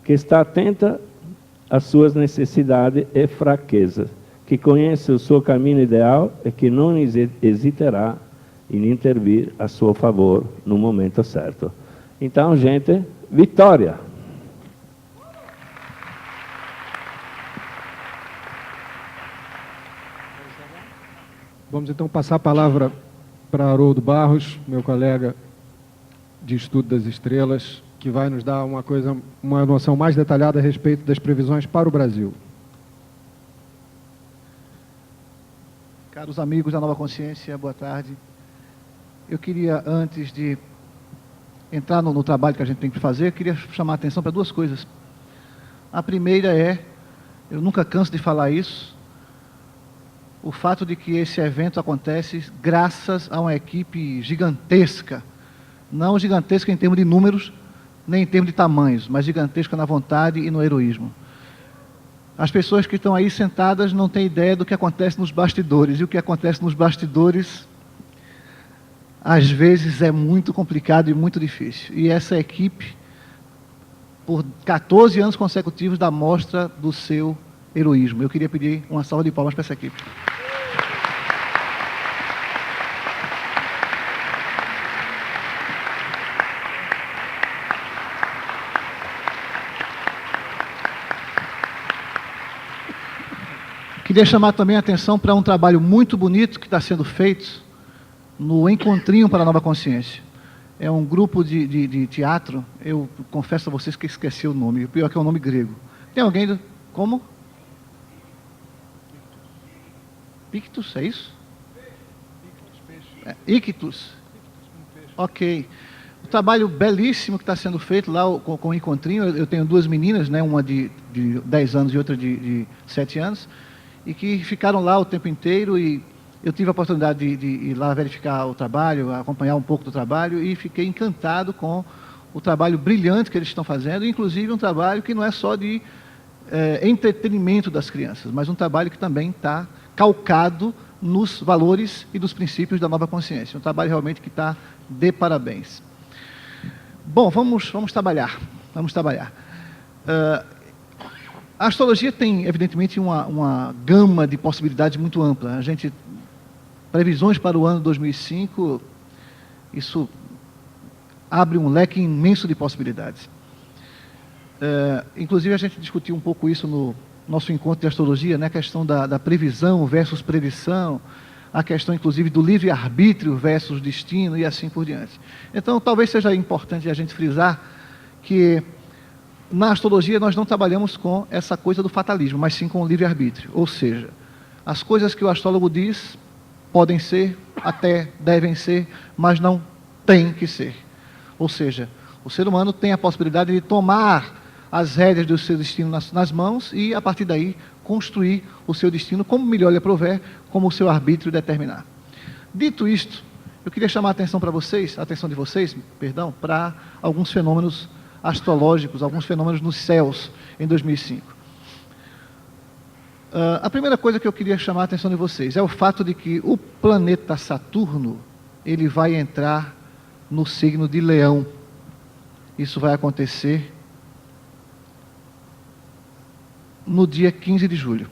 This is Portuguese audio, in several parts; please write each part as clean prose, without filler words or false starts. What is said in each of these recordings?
que está atenta às suas necessidades e fraquezas, que conhece o seu caminho ideal e que não hesitará em intervir a seu favor no momento certo. Então, gente, vitória! Vamos então passar a palavra para Haroldo Barros, meu colega de estudo das estrelas, que vai nos dar uma noção mais detalhada a respeito das previsões para o Brasil. Caros amigos da Nova Consciência, boa tarde. Eu queria, antes de entrar no trabalho que a gente tem que fazer, eu queria chamar a atenção para duas coisas. A primeira é, eu nunca canso de falar isso, o fato de que esse evento acontece graças a uma equipe gigantesca, não gigantesca em termos de números, nem em termos de tamanhos, mas gigantesca na vontade e no heroísmo. As pessoas que estão aí sentadas não têm ideia do que acontece nos bastidores, e o que acontece nos bastidores, às vezes, é muito complicado e muito difícil. E essa equipe, por 14 anos consecutivos, dá mostra do seu heroísmo. Eu queria pedir uma salva de palmas para essa equipe. Queria chamar também a atenção para um trabalho muito bonito que está sendo feito no Encontrinho para a Nova Consciência. É um grupo de teatro, eu confesso a vocês que esqueci o nome, o pior é que é um nome grego. Tem alguém, como? Pictus, é isso? Ictus. Ok. O trabalho belíssimo que está sendo feito lá com o Encontrinho, eu tenho duas meninas, né, uma de 10 anos e outra de 7 anos, e que ficaram lá o tempo inteiro, e eu tive a oportunidade de ir lá verificar o trabalho, acompanhar um pouco do trabalho, e fiquei encantado com o trabalho brilhante que eles estão fazendo, inclusive um trabalho que não é só de entretenimento das crianças, mas um trabalho que também está calcado nos valores e dos princípios da Nova Consciência. Um trabalho realmente que está de parabéns. Bom, vamos trabalhar. Vamos trabalhar. A astrologia tem, evidentemente, uma gama de possibilidades muito ampla. Previsões para o ano 2005, isso abre um leque imenso de possibilidades. Inclusive, a gente discutiu um pouco isso no nosso encontro de astrologia, né? A questão da previsão versus predição, a questão, inclusive, do livre-arbítrio versus destino e assim por diante. Então, talvez seja importante a gente frisar que na astrologia nós não trabalhamos com essa coisa do fatalismo, mas sim com o livre-arbítrio. Ou seja, as coisas que o astrólogo diz podem ser, até devem ser, mas não têm que ser. Ou seja, o ser humano tem a possibilidade de tomar as rédeas do seu destino nas mãos e, a partir daí, construir o seu destino como melhor lhe aprouver, como o seu arbítrio determinar. Dito isto, eu queria chamar a atenção de vocês, para alguns fenômenos astrológicos, alguns fenômenos nos céus em 2005. A primeira coisa que eu queria chamar a atenção de vocês é o fato de que o planeta Saturno, ele vai entrar no signo de Leão. Isso vai acontecer no dia 15 de julho.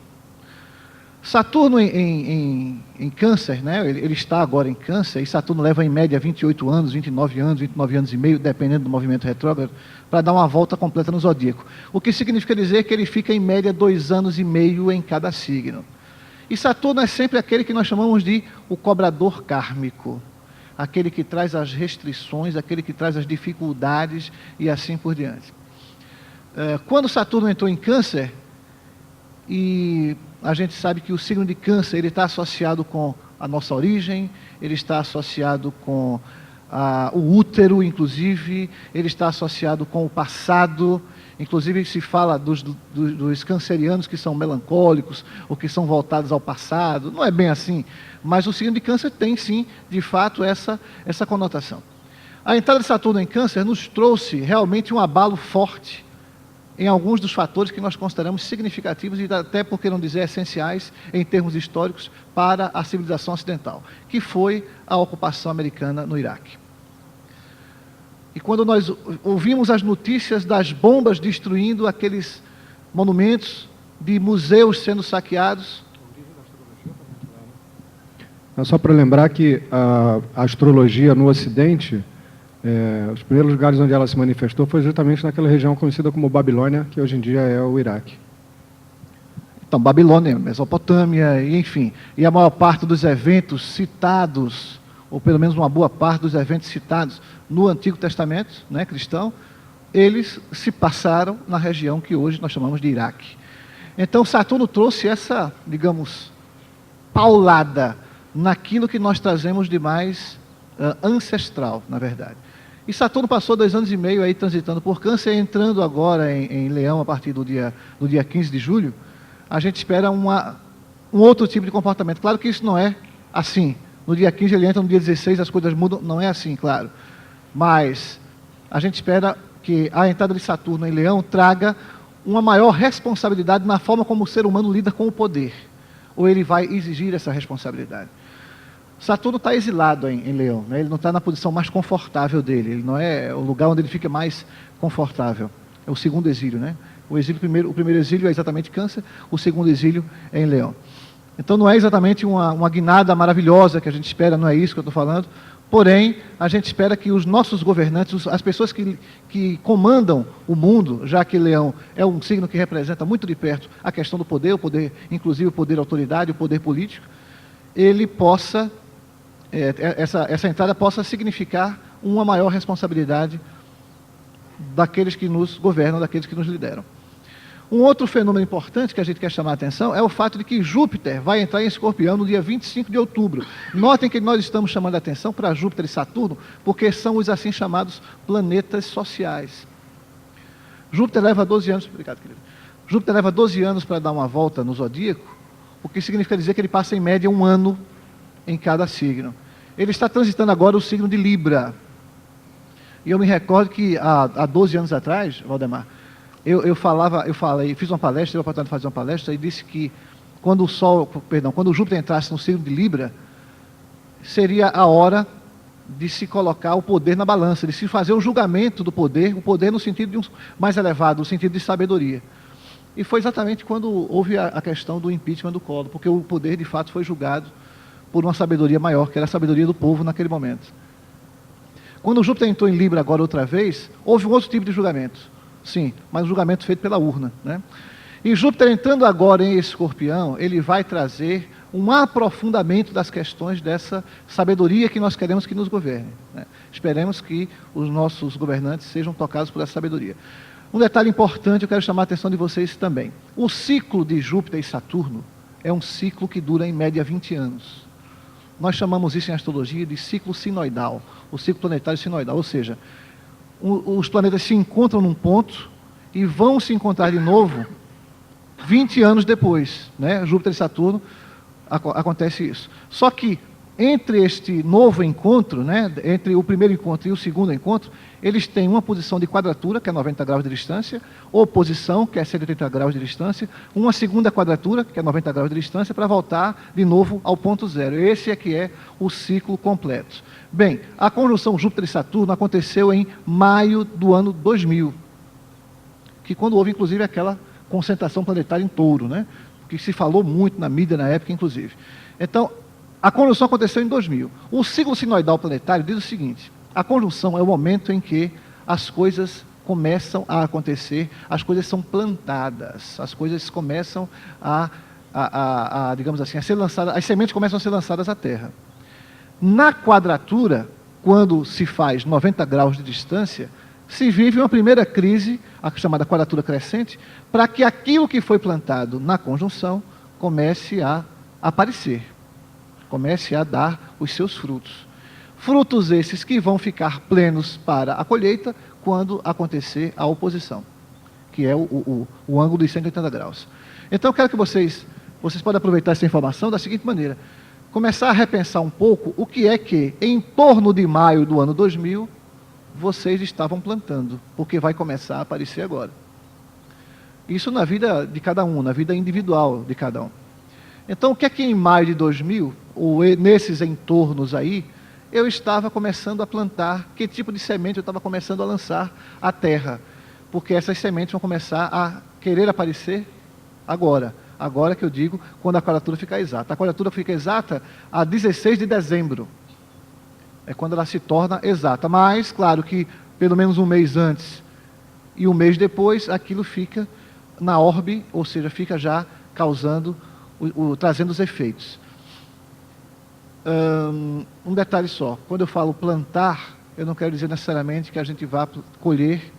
Saturno em Câncer, né? Ele está agora em Câncer, e Saturno leva em média 28 anos, 29 anos e meio, dependendo do movimento retrógrado, para dar uma volta completa no zodíaco. O que significa dizer que ele fica em média 2 anos e meio em cada signo. E Saturno é sempre aquele que nós chamamos de o cobrador kármico, aquele que traz as restrições, aquele que traz as dificuldades e assim por diante. Quando Saturno entrou em Câncer, e a gente sabe que o signo de Câncer ele está associado com a nossa origem, ele está associado com o útero, inclusive, ele está associado com o passado, inclusive se fala dos cancerianos que são melancólicos, ou que são voltados ao passado. Não é bem assim, mas o signo de Câncer tem sim, de fato, essa conotação. A entrada de Saturno em Câncer nos trouxe realmente um abalo forte em alguns dos fatores que nós consideramos significativos e até, por que não dizer, essenciais em termos históricos para a civilização ocidental, que foi a ocupação americana no Iraque. E quando nós ouvimos as notícias das bombas destruindo aqueles monumentos, de museus sendo saqueados. Só para lembrar que a astrologia no Ocidente, os primeiros lugares onde ela se manifestou foi justamente naquela região conhecida como Babilônia, que hoje em dia é o Iraque. Então, Babilônia, Mesopotâmia, e, enfim. E a maior parte dos eventos citados, ou pelo menos uma boa parte dos eventos citados no Antigo Testamento, né, cristão, eles se passaram na região que hoje nós chamamos de Iraque. Então, Saturno trouxe essa, digamos, paulada naquilo que nós trazemos de mais ancestral, na verdade. E Saturno passou 2 anos e meio aí transitando por Câncer, entrando agora em Leão a partir do dia 15 de julho. A gente espera um outro tipo de comportamento. Claro que isso não é assim. No dia 15 ele entra, no dia 16 as coisas mudam, não é assim, claro. Mas a gente espera que a entrada de Saturno em Leão traga uma maior responsabilidade na forma como o ser humano lida com o poder. Ou ele vai exigir essa responsabilidade. Saturno está exilado em Leão, né? Ele não está na posição mais confortável dele, ele não é o lugar onde ele fica mais confortável. É o segundo exílio, né? O primeiro exílio é exatamente Câncer, o segundo exílio é em Leão. Então não é exatamente uma guinada maravilhosa que a gente espera, não é isso que eu estou falando, porém a gente espera que os nossos governantes, as pessoas que comandam o mundo, já que Leão é um signo que representa muito de perto a questão do poder, inclusive o poder da autoridade, o poder político, ele possa, essa entrada possa significar uma maior responsabilidade daqueles que nos governam, daqueles que nos lideram. Um outro fenômeno importante que a gente quer chamar a atenção é o fato de que Júpiter vai entrar em Escorpião no dia 25 de outubro. Notem que nós estamos chamando a atenção para Júpiter e Saturno, porque são os assim chamados planetas sociais. Júpiter leva 12 anos, obrigado, querido. Júpiter leva 12 anos para dar uma volta no zodíaco, o que significa dizer que ele passa em média 1 ano em cada signo. Ele está transitando agora o signo de Libra. E eu me recordo que há 12 anos atrás, Valdemar, eu fiz uma palestra, tive a oportunidade de fazer uma palestra e disse que quando o Júpiter entrasse no signo de Libra, seria a hora de se colocar o poder na balança, de se fazer o julgamento do poder, o poder no sentido de mais elevado, no sentido de sabedoria. E foi exatamente quando houve a questão do impeachment do Collor, porque o poder de fato foi julgado por uma sabedoria maior, que era a sabedoria do povo naquele momento. Quando o Júpiter entrou em Libra agora outra vez, houve um outro tipo de julgamento. Sim, mas um julgamento feito pela urna, né? E Júpiter entrando agora em Escorpião, ele vai trazer um aprofundamento das questões dessa sabedoria que nós queremos que nos governe, né? Esperemos que os nossos governantes sejam tocados por essa sabedoria. Um detalhe importante, eu quero chamar a atenção de vocês também. O ciclo de Júpiter e Saturno é um ciclo que dura em média 20 anos. Nós chamamos isso em astrologia de ciclo sinoidal, o ciclo planetário sinoidal, ou seja, os planetas se encontram num ponto e vão se encontrar de novo 20 anos depois, né? Júpiter e Saturno, acontece isso. Só que entre este novo encontro, né, entre o primeiro encontro e o segundo encontro, eles têm uma posição de quadratura, que é 90 graus de distância, oposição, que é 180 graus de distância, uma segunda quadratura, que é 90 graus de distância, para voltar de novo ao ponto zero. Esse é que é o ciclo completo. Bem, a conjunção Júpiter e Saturno aconteceu em maio do ano 2000, que quando houve, inclusive, aquela concentração planetária em Touro, né, que se falou muito na mídia na época, inclusive. Então, a conjunção aconteceu em 2000. O ciclo sinoidal planetário diz o seguinte: a conjunção é o momento em que as coisas começam a acontecer, as coisas são plantadas, as coisas começam digamos assim, a ser lançadas, as sementes começam a ser lançadas à Terra. Na quadratura, quando se faz 90 graus de distância, se vive uma primeira crise, a chamada quadratura crescente, para que aquilo que foi plantado na conjunção comece a aparecer, comece a dar os seus frutos. Frutos esses que vão ficar plenos para a colheita quando acontecer a oposição, que é o ângulo de 180 graus. Então eu quero que vocês podem aproveitar essa informação da seguinte maneira: começar a repensar um pouco o que é que, em torno de maio do ano 2000, vocês estavam plantando, porque vai começar a aparecer agora. Isso na vida de cada um, na vida individual de cada um. Então, o que é que em maio de 2000, ou nesses entornos aí, eu estava começando a plantar, que tipo de semente eu estava começando a lançar à terra. Porque essas sementes vão começar a querer aparecer agora. Agora que eu digo, quando a quadratura ficar exata. A quadratura fica exata a 16 de dezembro. É quando ela se torna exata. Mas, claro que pelo menos um mês antes e um mês depois, aquilo fica na orbe, ou seja, fica já causando, trazendo os efeitos. Um detalhe só, quando eu falo plantar, eu não quero dizer necessariamente que a gente vá colher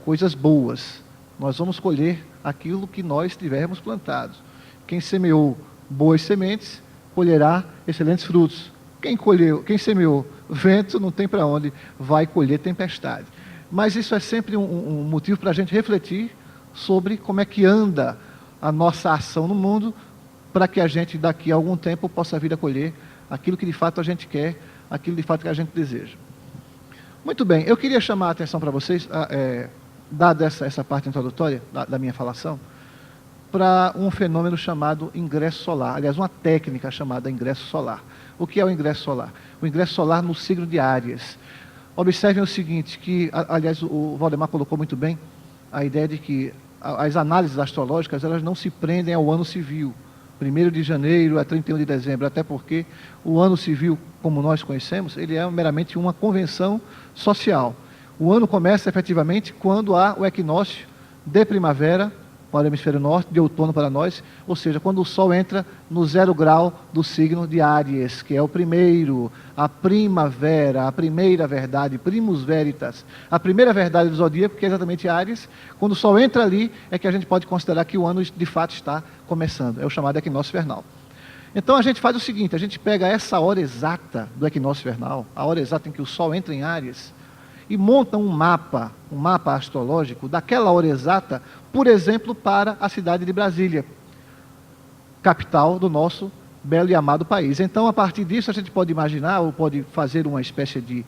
coisas boas. Nós vamos colher aquilo que nós tivermos plantado. Quem semeou boas sementes, colherá excelentes frutos. Quem semeou vento, não tem para onde, vai colher tempestade. Mas isso é sempre um motivo para a gente refletir sobre como é que anda a nossa ação no mundo, para que a gente, daqui a algum tempo, possa vir a colher aquilo que de fato a gente quer, aquilo de fato que a gente deseja. Muito bem, eu queria chamar a atenção para vocês, dada essa parte introdutória da minha falação, para um fenômeno chamado ingresso solar, aliás, uma técnica chamada ingresso solar. O que é o ingresso solar? O ingresso solar no signo de Áries. Observem o seguinte, que, aliás, o Valdemar colocou muito bem a ideia de que as análises astrológicas, elas não se prendem ao ano civil, 1º de janeiro a 31 de dezembro, até porque o ano civil, como nós conhecemos, ele é meramente uma convenção social. O ano começa efetivamente quando há o equinócio de primavera para o hemisfério norte, de outono para nós, ou seja, quando o Sol entra no 0 grau do signo de Áries, que é o primeiro, a primavera, a primeira verdade, primus veritas, a primeira verdade do zodíaco, que é exatamente Áries. Quando o Sol entra ali, é que a gente pode considerar que o ano de fato está começando, é o chamado equinócio vernal. Então a gente faz o seguinte, a gente pega essa hora exata do equinócio vernal, a hora exata em que o Sol entra em Áries, e monta um mapa astrológico daquela hora exata, por exemplo, para a cidade de Brasília, capital do nosso belo e amado país. Então, a partir disso, a gente pode imaginar, ou pode fazer uma espécie de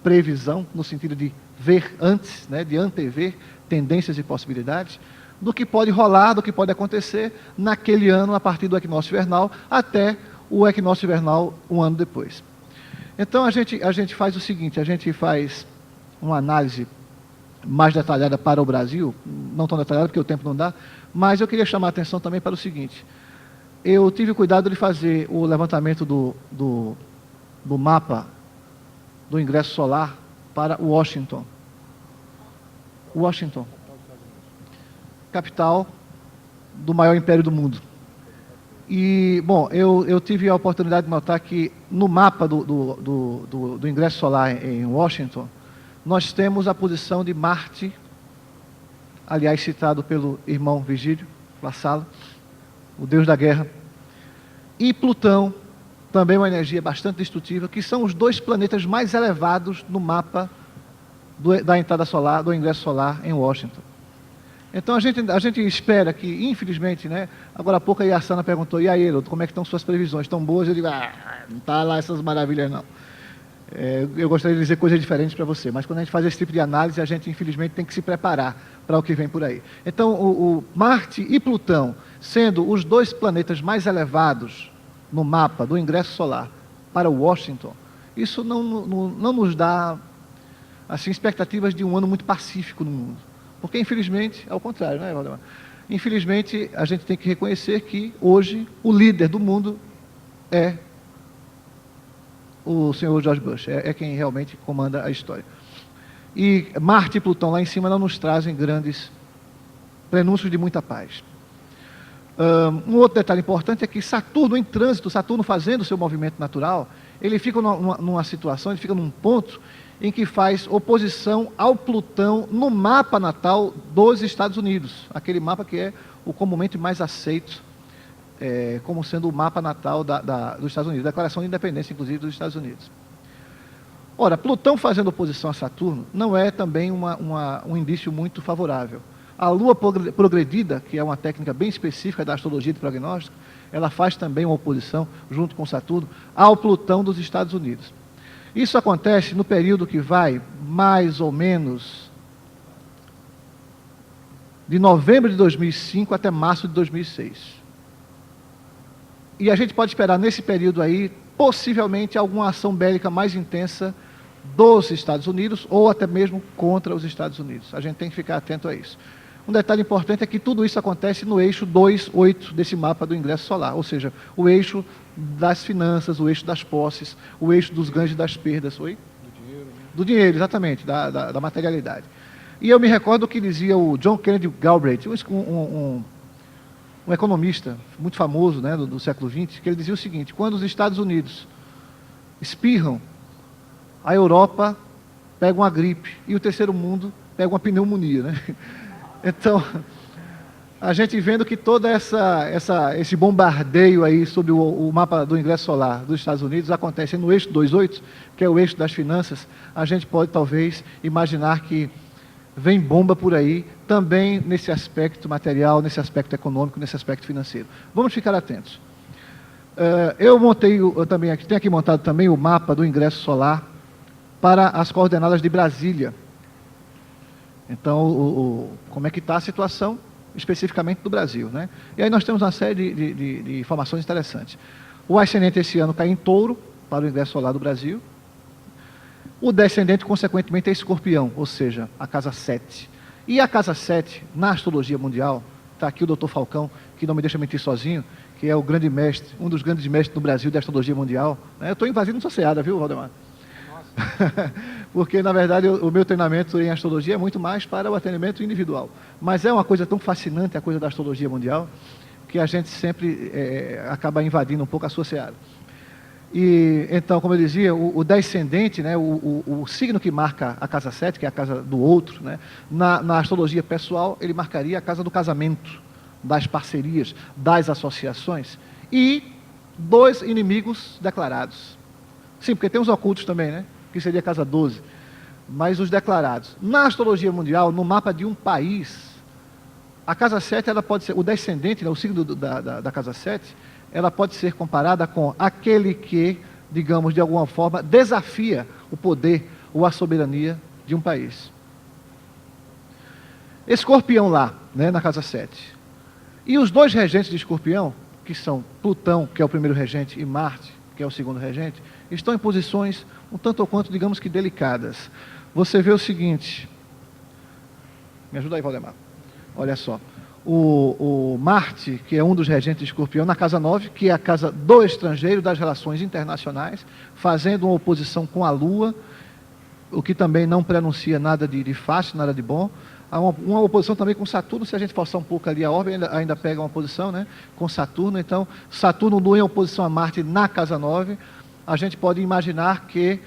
previsão, no sentido de ver antes, né, de antever tendências e possibilidades, do que pode rolar, do que pode acontecer naquele ano, a partir do equinócio vernal, até o equinócio vernal um ano depois. Então, a gente faz o seguinte, a gente faz uma análise mais detalhada para o Brasil, não tão detalhada porque o tempo não dá, mas eu queria chamar a atenção também para o seguinte, eu tive o cuidado de fazer o levantamento do mapa do ingresso solar para Washington. Washington, capital do maior império do mundo. E, bom, eu tive a oportunidade de notar que no mapa do ingresso solar em Washington, nós temos a posição de Marte, aliás, citado pelo irmão Vigílio La Sala, o deus da guerra, e Plutão, também uma energia bastante destrutiva, que são os dois planetas mais elevados no mapa da entrada solar, do ingresso solar em Washington. Então a gente espera que, infelizmente, né, agora há pouco a Yassana perguntou, e aí, Heródoto, como é que estão suas previsões? Estão boas? Eu digo, não está lá essas maravilhas não. Eu gostaria de dizer coisas diferentes para você, mas quando a gente faz esse tipo de análise, a gente infelizmente tem que se preparar para o que vem por aí. Então, o Marte e Plutão, sendo os dois planetas mais elevados no mapa do ingresso solar para Washington, isso não nos dá assim, expectativas de um ano muito pacífico no mundo. Porque, infelizmente, ao contrário, né, Valdemar? Infelizmente, a gente tem que reconhecer que, hoje, o líder do mundo é o senhor George Bush, é quem realmente comanda a história. E Marte e Plutão lá em cima não nos trazem grandes prenúncios de muita paz. Um outro detalhe importante é que Saturno em trânsito, Saturno fazendo o seu movimento natural, ele fica numa situação, ele fica num ponto em que faz oposição ao Plutão no mapa natal dos Estados Unidos, aquele mapa que é o comumente mais aceito como sendo o mapa natal dos Estados Unidos, Declaração de Independência, inclusive, dos Estados Unidos. Ora, Plutão fazendo oposição a Saturno não é também um indício muito favorável. A Lua progredida, que é uma técnica bem específica da astrologia de prognóstico, ela faz também uma oposição, junto com Saturno, ao Plutão dos Estados Unidos. Isso acontece no período que vai, mais ou menos, de novembro de 2005 até março de 2006. E a gente pode esperar nesse período aí, possivelmente, alguma ação bélica mais intensa dos Estados Unidos ou até mesmo contra os Estados Unidos. A gente tem que ficar atento a isso. Um detalhe importante é que tudo isso acontece no eixo 2,8 desse mapa do ingresso solar, ou seja, o eixo das finanças, o eixo das posses, o eixo dos ganhos e das perdas. Oi? Do dinheiro, né? Do dinheiro, exatamente, da materialidade. E eu me recordo o que dizia o John Kennedy Galbraith, um economista muito famoso, né, do século XX, que ele dizia o seguinte: quando os Estados Unidos espirram, a Europa pega uma gripe e o terceiro mundo pega uma pneumonia, né? Então, a gente vendo que todo esse bombardeio aí sobre o mapa do ingresso solar dos Estados Unidos acontece no eixo 2,8, que é o eixo das finanças, a gente pode talvez imaginar que vem bomba por aí, também nesse aspecto material, nesse aspecto econômico, nesse aspecto financeiro. Vamos ficar atentos. Tenho aqui montado também o mapa do ingresso solar para as coordenadas de Brasília. Então, como é que está a situação especificamente do Brasil, né? E aí nós temos uma série de informações interessantes. O ascendente esse ano cai em Touro, para o ingresso solar do Brasil. O descendente, consequentemente, é Escorpião, ou seja, a casa 7. E a casa 7, na astrologia mundial, está aqui o Dr. Falcão, que não me deixa mentir sozinho, que é o grande mestre, um dos grandes mestres do Brasil da astrologia mundial. Eu estou invadindo sua seara, viu, Valdemar? Porque, na verdade, o meu treinamento em astrologia é muito mais para o atendimento individual. Mas é uma coisa tão fascinante, a coisa da astrologia mundial, que a gente sempre acaba invadindo um pouco a sua seara. E, então, como eu dizia, o descendente, né, o signo que marca a casa 7, que é a casa do outro, né, na astrologia pessoal, ele marcaria a casa do casamento, das parcerias, das associações, e dois inimigos declarados. Sim, porque tem os ocultos também, né, que seria a casa 12, mas os declarados. Na astrologia mundial, no mapa de um país, a casa 7, ela pode ser, o descendente, né, o signo da casa 7, ela pode ser comparada com aquele que, digamos, de alguma forma, desafia o poder ou a soberania de um país. Escorpião lá, né, na casa 7. E os dois regentes de Escorpião, que são Plutão, que é o primeiro regente, e Marte, que é o segundo regente, estão em posições um tanto ou quanto, digamos que delicadas. Você vê o seguinte, me ajuda aí, Valdemar, olha só. O Marte, que é um dos regentes de Escorpião, na casa 9, que é a casa do estrangeiro, das relações internacionais, fazendo uma oposição com a Lua, o que também não prenuncia nada de fácil, nada de bom. Há uma oposição também com Saturno, se a gente forçar um pouco ali a ordem, ainda pega uma oposição, né, com Saturno. Então, Saturno, Lua em oposição a Marte na casa 9, a gente pode imaginar que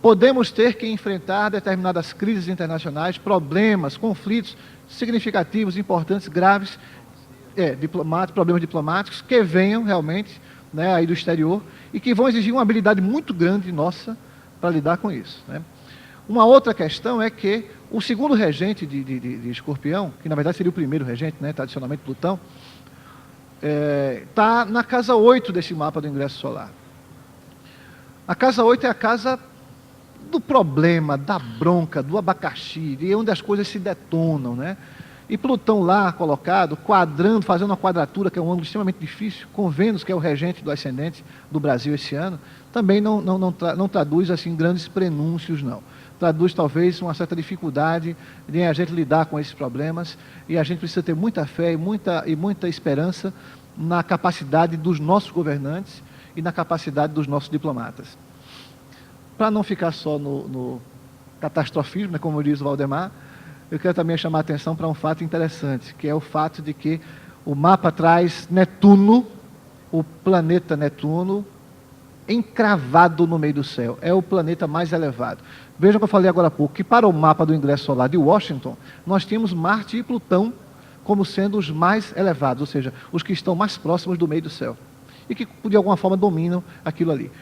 podemos ter que enfrentar determinadas crises internacionais, problemas, conflitos significativos, importantes, graves, problemas diplomáticos que venham realmente, né, aí do exterior e que vão exigir uma habilidade muito grande nossa para lidar com isso, né? Uma outra questão é que o segundo regente de Escorpião, que na verdade seria o primeiro regente, né, tradicionalmente Plutão, está na casa 8 desse mapa do ingresso solar. A casa 8 é a casa do problema, da bronca, do abacaxi, e onde as coisas se detonam, né? E Plutão lá colocado, quadrando, fazendo uma quadratura, que é um ângulo extremamente difícil, com Vênus, que é o regente do ascendente do Brasil esse ano, também não traduz assim grandes prenúncios, não. Traduz talvez uma certa dificuldade em a gente lidar com esses problemas, e a gente precisa ter muita fé e muita esperança na capacidade dos nossos governantes e na capacidade dos nossos diplomatas. Para não ficar só no catastrofismo, né, como diz o Valdemar, eu quero também chamar a atenção para um fato interessante, que é o fato de que o mapa traz Netuno, o planeta Netuno, encravado no meio do céu. É o planeta mais elevado. Veja o que eu falei agora há pouco, que para o mapa do ingresso solar de Washington, nós tínhamos Marte e Plutão como sendo os mais elevados, ou seja, os que estão mais próximos do meio do céu, e que de alguma forma dominam aquilo ali.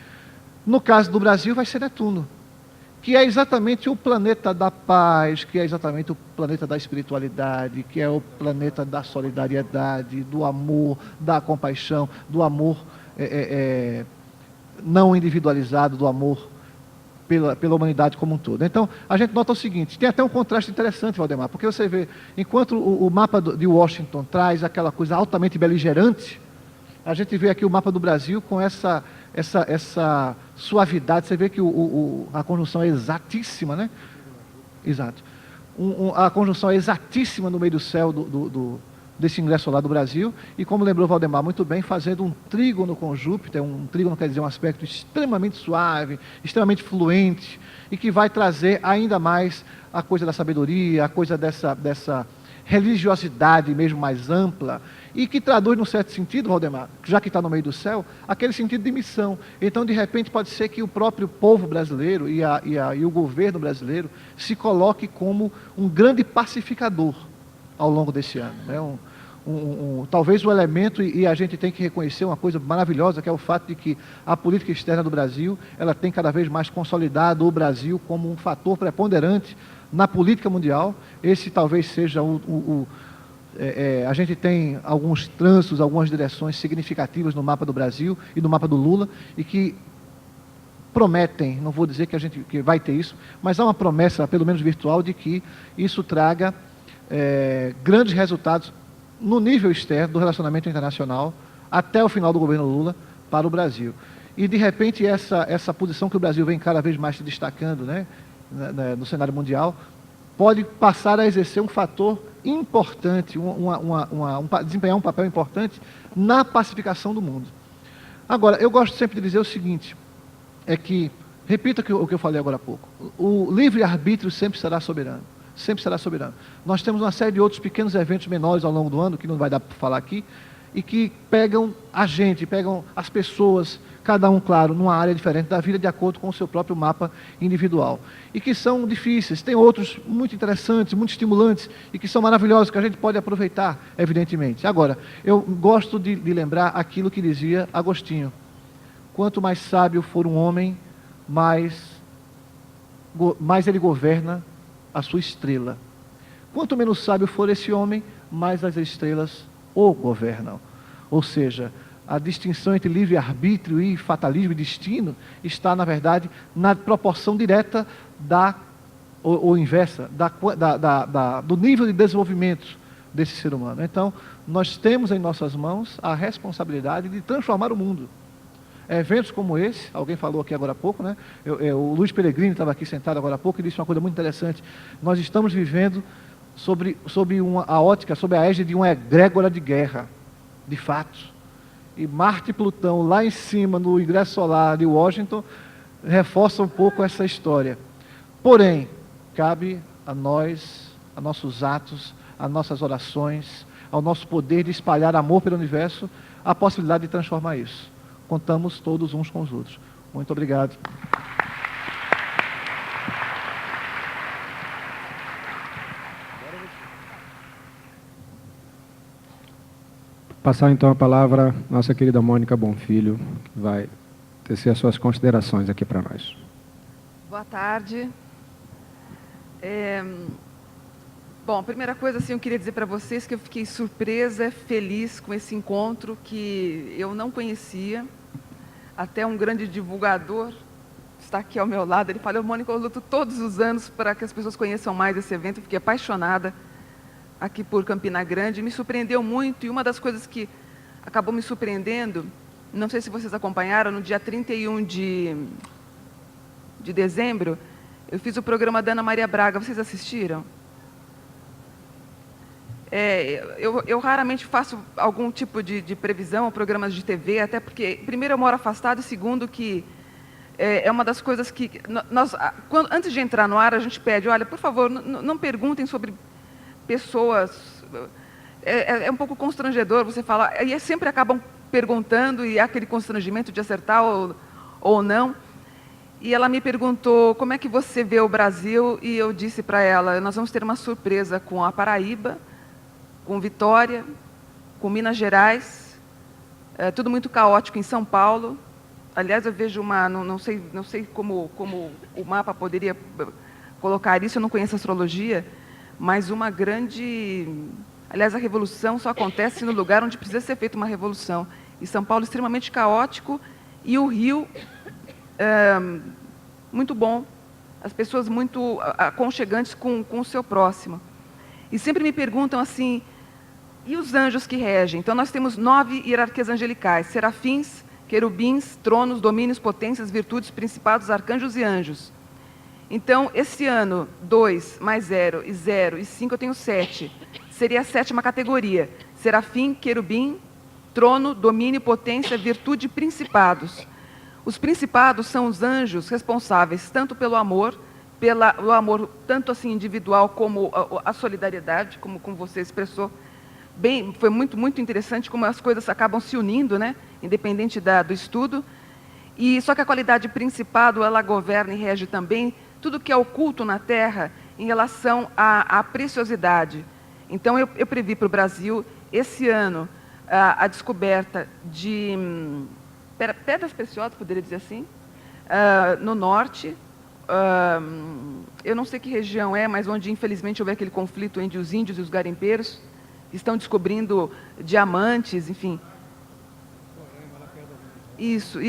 No caso do Brasil vai ser Netuno, que é exatamente o planeta da paz, que é exatamente o planeta da espiritualidade, que é o planeta da solidariedade, do amor, da compaixão, do amor não individualizado, do amor pela humanidade como um todo. Então, a gente nota o seguinte, tem até um contraste interessante, Valdemar, porque você vê, enquanto o mapa de Washington traz aquela coisa altamente beligerante, A gente vê aqui o mapa do Brasil com essa suavidade. Você vê que a conjunção é exatíssima, né? Exato. A conjunção é exatíssima no meio do céu desse ingresso solar do Brasil, e como lembrou Valdemar muito bem, fazendo um trígono com Júpiter. Um trígono quer dizer um aspecto extremamente suave, extremamente fluente, e que vai trazer ainda mais a coisa da sabedoria, a coisa dessa religiosidade mesmo mais ampla, e que traduz, num certo sentido, Valdemar, já que está no meio do céu, aquele sentido de missão. Então, de repente, pode ser que o próprio povo brasileiro e o governo brasileiro se coloque como um grande pacificador ao longo desse ano, né? Talvez o elemento, e a gente tem que reconhecer uma coisa maravilhosa, que é o fato de que a política externa do Brasil, ela tem cada vez mais consolidado o Brasil como um fator preponderante na política mundial. Esse talvez seja a gente tem alguns trânsitos, algumas direções significativas no mapa do Brasil e no mapa do Lula, e que prometem, não vou dizer que vai ter isso, mas há uma promessa, pelo menos virtual, de que isso traga grandes resultados no nível externo do relacionamento internacional até o final do governo Lula para o Brasil. E, de repente, essa posição que o Brasil vem cada vez mais se destacando, né, no cenário mundial, pode passar a exercer um fator importante, desempenhar um papel importante na pacificação do mundo. Agora, eu gosto sempre de dizer o seguinte, é que, repita o que eu falei agora há pouco, o livre-arbítrio sempre será soberano. Sempre será soberano. Nós temos uma série de outros pequenos eventos menores ao longo do ano, que não vai dar para falar aqui, e que pegam a gente, pegam as pessoas, cada um, claro, numa área diferente da vida, de acordo com o seu próprio mapa individual. E que são difíceis. Tem outros muito interessantes, muito estimulantes, e que são maravilhosos, que a gente pode aproveitar, evidentemente. Agora, eu gosto de lembrar aquilo que dizia Agostinho. Quanto mais sábio for um homem, mais ele governa a sua estrela. Quanto menos sábio for esse homem, mais as estrelas o governam. Ou seja, a distinção entre livre-arbítrio e fatalismo e destino está, na verdade, na proporção direta ou inversa, do nível de desenvolvimento desse ser humano. Então, nós temos em nossas mãos a responsabilidade de transformar o mundo. Eventos como esse, alguém falou aqui agora há pouco, né? O Luiz Peregrini estava aqui sentado agora há pouco e disse uma coisa muito interessante. Nós estamos vivendo sob a ótica, sob a égide de uma egrégora de guerra, de fato. E Marte e Plutão, lá em cima, no ingresso solar de Washington, reforçam um pouco essa história. Porém, cabe a nós, a nossos atos, a nossas orações, ao nosso poder de espalhar amor pelo universo, a possibilidade de transformar isso. Contamos todos uns com os outros. Muito obrigado. Passar então a palavra à nossa querida Mônica Bonfilho, que vai tecer as suas considerações aqui para nós. Boa tarde. Bom, a primeira coisa, assim, eu queria dizer para vocês que eu fiquei surpresa, feliz com esse encontro que eu não conhecia. Até um grande divulgador está aqui ao meu lado. Ele falou: Mônica, eu luto todos os anos para que as pessoas conheçam mais esse evento. Eu fiquei apaixonada aqui por Campina Grande. Me surpreendeu muito. E uma das coisas que acabou me surpreendendo, não sei se vocês acompanharam, no dia 31 de dezembro, eu fiz o programa da Ana Maria Braga. Vocês assistiram? Eu raramente faço algum tipo de previsão ou programas de TV, até porque, primeiro, eu moro afastado, e segundo, que é uma das coisas que antes de entrar no ar, a gente pede: olha, por favor, não perguntem sobre pessoas. É um pouco constrangedor você falar, e sempre acabam perguntando, e há aquele constrangimento de acertar ou não. E ela me perguntou: como é que você vê o Brasil? E eu disse para ela: nós vamos ter uma surpresa com a Paraíba, com Vitória, com Minas Gerais, tudo muito caótico em São Paulo. Aliás, eu vejo não sei como o mapa poderia colocar isso, eu não conheço astrologia, mas uma grande... Aliás, a revolução só acontece no lugar onde precisa ser feita uma revolução. E São Paulo extremamente caótico, e o Rio muito bom, as pessoas muito aconchegantes com o seu próximo. E sempre me perguntam assim: E os anjos que regem? Então, nós temos 9 hierarquias angelicais: serafins, querubins, tronos, domínios, potências, virtudes, principados, arcanjos e anjos. Então, esse ano, 2 mais 0 e 5, eu tenho 7. Seria a 7ª categoria: serafim, querubim, trono, domínio, potência, virtude e principados. Os principados são os anjos responsáveis tanto pelo amor, o amor tanto assim individual como a solidariedade, como você expressou bem. Foi muito, muito interessante como as coisas acabam se unindo, né? Independente do estudo. E só que a qualidade principado, ela governa e rege também tudo que é oculto na Terra em relação à preciosidade. Então, eu previ para o Brasil, esse ano, a descoberta de pedras preciosas, poderia dizer assim, no norte. Eu não sei que região é, mas onde, infelizmente, houve aquele conflito entre os índios e os garimpeiros, que estão descobrindo diamantes, enfim. Isso.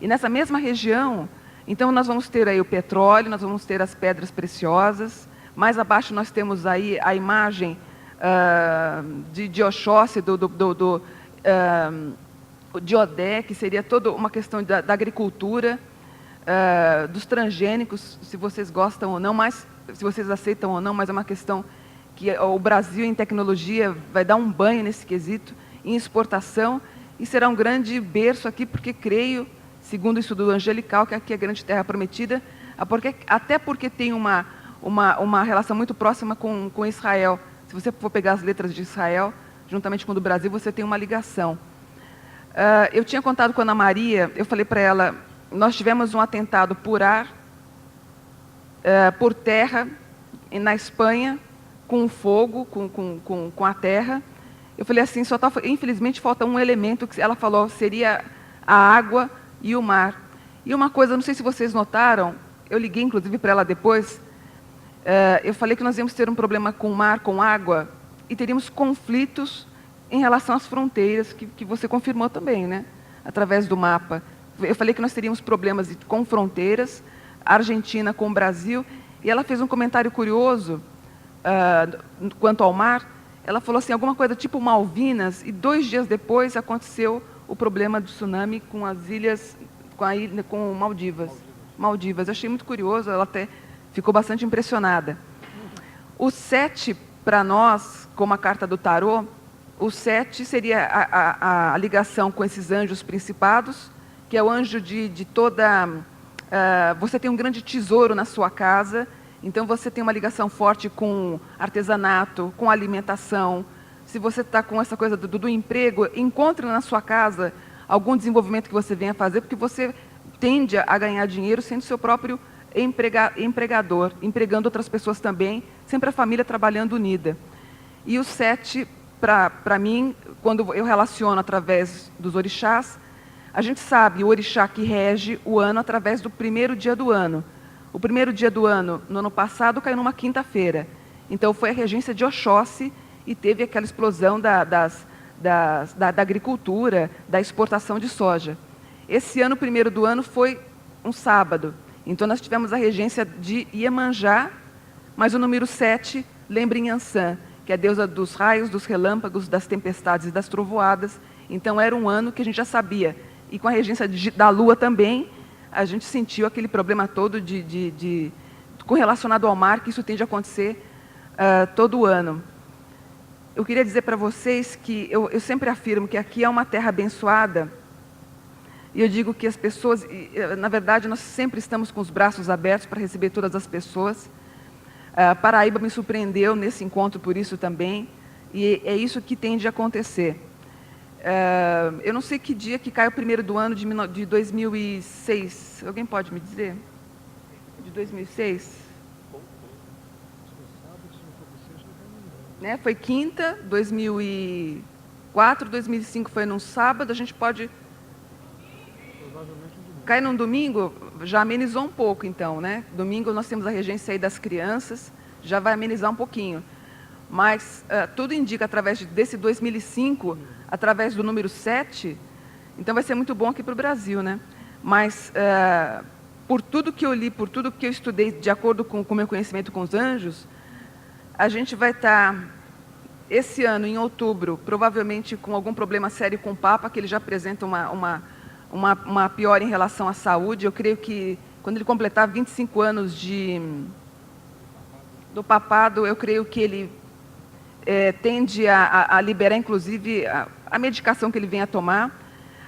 E nessa mesma região, então, nós vamos ter aí o petróleo, nós vamos ter as pedras preciosas. Mais abaixo nós temos aí a imagem de Oxóssi, de Odé, que seria toda uma questão da agricultura, dos transgênicos, se vocês gostam ou não, mas se vocês aceitam ou não, mas é uma questão que o Brasil em tecnologia vai dar um banho nesse quesito, em exportação, e será um grande berço aqui, porque creio, segundo o estudo angelical, que aqui é a grande terra prometida, até porque tem uma relação muito próxima com Israel. Se você for pegar as letras de Israel, juntamente com o do Brasil, você tem uma ligação. Eu tinha contado com a Ana Maria, eu falei para ela, nós tivemos um atentado por ar, por terra, na Espanha, com fogo, com a terra. Eu falei assim, infelizmente falta um elemento, que ela falou, seria a água e o mar. E uma coisa, não sei se vocês notaram, eu liguei inclusive para ela depois, eu falei que nós íamos ter um problema com o mar, com água, e teríamos conflitos em relação às fronteiras, que você confirmou também, né? Através do mapa. Eu falei que nós teríamos problemas com fronteiras, a Argentina com o Brasil, e ela fez um comentário curioso quanto ao mar. Ela falou assim, alguma coisa tipo Malvinas, e 2 dias depois aconteceu o problema do tsunami com as ilhas, com Maldivas. Eu achei muito curioso, ela até ficou bastante impressionada. O 7, para nós, como a carta do tarô, o 7 seria a ligação com esses anjos principados, que é o anjo de toda... você tem um grande tesouro na sua casa, então você tem uma ligação forte com artesanato, com alimentação. Se você está com essa coisa do emprego, encontre na sua casa algum desenvolvimento que você venha fazer, porque você tende a ganhar dinheiro sendo seu próprio empregador, empregando outras pessoas também, sempre a família trabalhando unida. E o 7, para mim, quando eu relaciono através dos orixás, a gente sabe o orixá que rege o ano através do primeiro dia do ano. O primeiro dia do ano, no ano passado, caiu numa quinta-feira. Então, foi a regência de Oxóssi e teve aquela explosão da agricultura, da exportação de soja. Esse ano, o primeiro do ano, foi um sábado. Então, nós tivemos a regência de Iemanjá, mas o número 7 lembra Inhansã, que é a deusa dos raios, dos relâmpagos, das tempestades e das trovoadas. Então, era um ano que a gente já sabia. E com a regência da Lua também, a gente sentiu aquele problema todo relacionado ao mar, que isso tende a acontecer todo ano. Eu queria dizer para vocês que eu sempre afirmo que aqui é uma terra abençoada, e eu digo que as pessoas, na verdade, nós sempre estamos com os braços abertos para receber todas as pessoas. Paraíba me surpreendeu nesse encontro por isso também, e é isso que tende a acontecer. Eu não sei que dia que cai o primeiro do ano de 2006. Alguém pode me dizer? De 2006? Né? Foi quinta, 2004, 2005 foi num sábado, a gente pode... Cai num domingo, já amenizou um pouco então, né? Domingo nós temos a regência aí das crianças, já vai amenizar um pouquinho. Mas tudo indica, através desse 2005, através do número 7, então vai ser muito bom aqui para o Brasil, né? Mas, por tudo que eu li, por tudo que eu estudei, de acordo com o meu conhecimento com os anjos, a gente vai estar esse ano, em outubro, provavelmente com algum problema sério com o Papa, que ele já apresenta uma piora em relação à saúde. Eu creio que, quando ele completar 25 anos do papado, eu creio que ele tende a liberar, inclusive, a medicação que ele vem a tomar,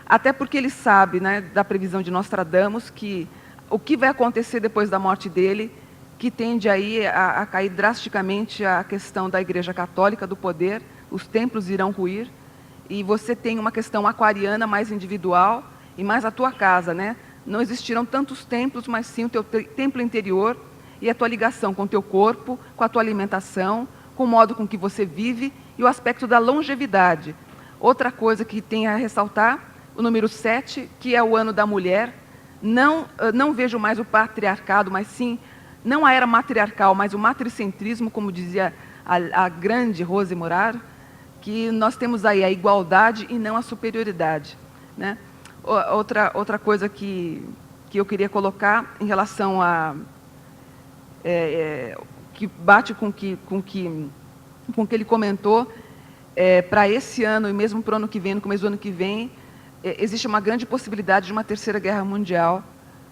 até porque ele sabe, né, da previsão de Nostradamus, que o que vai acontecer depois da morte dele, que tende aí a cair drasticamente a questão da Igreja Católica, do poder, os templos irão ruir, e você tem uma questão aquariana mais individual e mais a tua casa, né? Não existirão tantos templos, mas sim o teu templo interior e a tua ligação com o teu corpo, com a tua alimentação, com o modo com que você vive e o aspecto da longevidade. Outra coisa que tem a ressaltar, o número 7, que é o ano da mulher. Não vejo mais o patriarcado, mas sim, não a era matriarcal, mas o matricentrismo, como dizia a grande Rose Morar, que nós temos aí a igualdade e não a superioridade, né? Outra coisa que eu queria colocar em relação a... que bate com o que ele comentou, para esse ano e mesmo para o ano que vem, no começo do ano que vem, existe uma grande possibilidade de uma terceira guerra mundial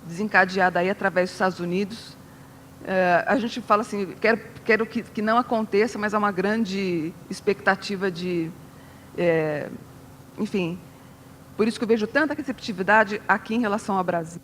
desencadeada aí através dos Estados Unidos. A gente fala assim, quero que não aconteça, mas há uma grande expectativa de... enfim, por isso que eu vejo tanta receptividade aqui em relação ao Brasil.